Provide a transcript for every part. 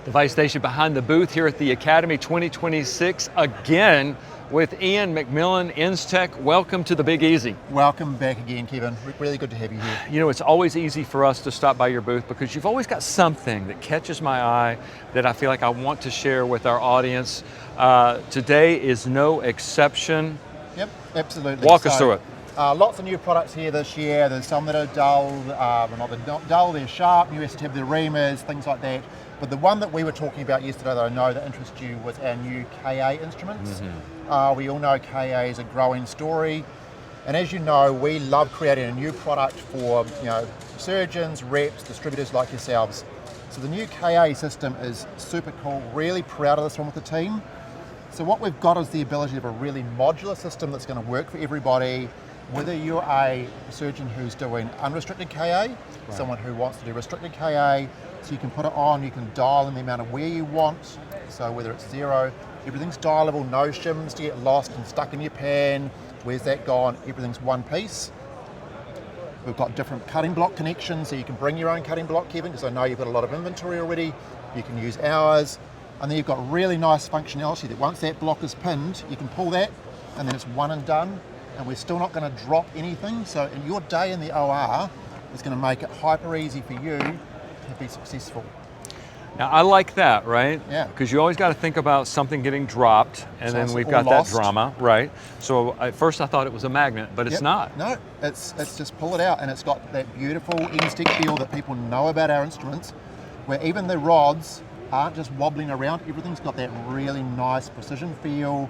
Device Station behind the booth here at the Academy 2026, again with Iain McMillan, Enztec. Welcome to the Big Easy. Welcome back again, Kevin. Really good to have you here. You know, it's always easy for us to stop by your booth because you've always got something that catches my eye that I feel like I want to share with our audience. Today is no exception. Yep, absolutely. Walk us through it. Lots of new products here this year. There's some that are dull, not dull, they're sharp, new have the reamers, things like that. But the one that we were talking about yesterday that I know that interests you was our new KA instruments. We all know KA is a growing story. And as you know, we love creating a new product for surgeons, reps, distributors like yourselves. So the new KA system is super cool, really proud of this one with the team. So what we've got is the ability of a really modular system that's going to work for everybody, whether you're a surgeon who's doing unrestricted KA, someone who wants to do restricted KA, so you can put it on, you can dial in the amount of wear you want, so whether it's 0, everything's dialable, no shims to get lost and stuck in your pan, where's that gone, everything's one piece. We've got different cutting block connections, so you can bring your own cutting block, Kevin, because I know you've got a lot of inventory already, you can use ours, and then you've got really nice functionality that once that block is pinned, you can pull that, and then it's one and done, and we're still not going to drop anything, so in your day in the OR, it's going to make it hyper easy for you to be successful. Now I like that, right? Yeah. Because you always got to think about something getting dropped, and So then it's we've all got lost. that drama, right? So at first I thought it was a magnet, but it's not. No, it's just pull it out, and it's got that beautiful Enztec feel that people know about our instruments, where even the rods aren't just wobbling around, everything's got that really nice precision feel,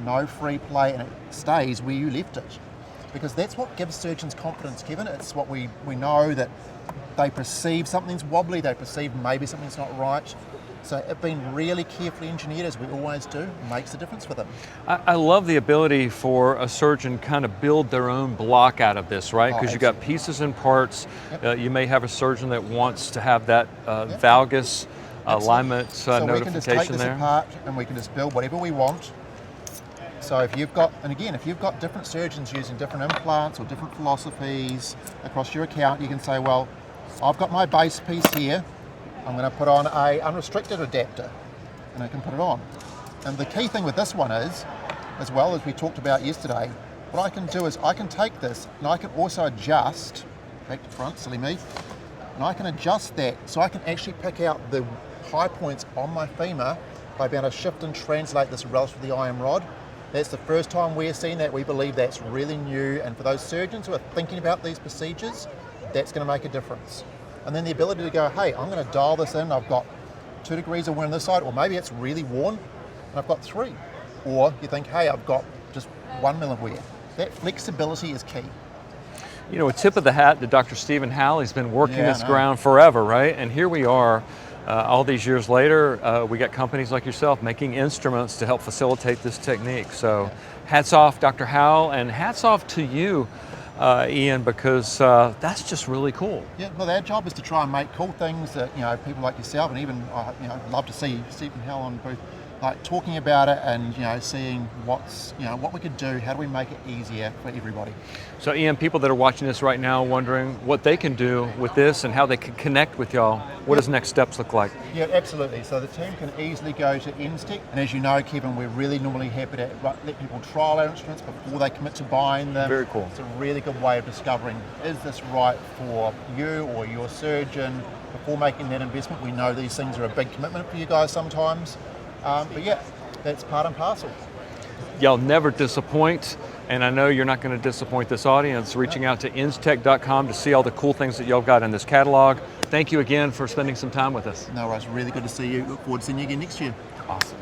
no free play, and it stays where you left it. Because that's what gives surgeons confidence, Kevin. It's what we know that they perceive something's wobbly, they perceive maybe something's not right. So it being really carefully engineered, as we always do, makes a difference for them. I love the ability for a surgeon kind of build their own block out of this, right? Because you've got pieces and parts. You may have a surgeon that wants to have that valgus alignment So we can just take notification this there. apart and we can just build whatever we want. So if you've got, and again, if you've got different surgeons using different implants or different philosophies across your account, you can say, well, I've got my base piece here, I'm going to put on a unrestricted adapter, and I can put it on. And the key thing with this one is, as well as we talked about yesterday, what I can do is I can take this and I can also adjust, back to front, silly me, and I can adjust that so I can actually pick out the high points on my femur by being able to shift and translate this relative to the IM rod. That's the first time we're seeing that. We believe that's really new, and for those surgeons who are thinking about these procedures, that's going to make a difference. And then the ability to go, hey, I'm going to dial this in, I've got 2 degrees of wear on this side, or maybe it's really worn, and I've got 3. Or you think, hey, I've got just 1 mil of wear. That flexibility is key. You know, a tip of the hat to Dr. Stephen Halley's been working this ground forever, right? And here we are, all these years later, we got companies like yourself making instruments to help facilitate this technique. So hats off, Dr. Howell, and hats off to you, Iain, because that's just really cool. Yeah, well, our job is to try and make cool things that people like yourself, and even I'd love to see Stephen Howell on booth, like talking about it and seeing what we could do, how do we make it easier for everybody. So Iain, people that are watching this right now wondering what they can do with this and how they can connect with y'all, what does next steps look like? Yeah, absolutely. So the team can easily go to Enztec, and as you know, Kevin, we're really normally happy to let people trial our instruments before they commit to buying them. Very cool. It's a really good way of discovering, is this right for you or your surgeon before making that investment. We know these things are a big commitment for you guys sometimes. But yeah, that's part and parcel. Y'all never disappoint, and I know you're not going to disappoint this audience reaching out to Enztec.com to see all the cool things that y'all got in this catalog. Thank you again for spending some time with us. No worries, really good to see you. Look forward to seeing you again next year. Awesome.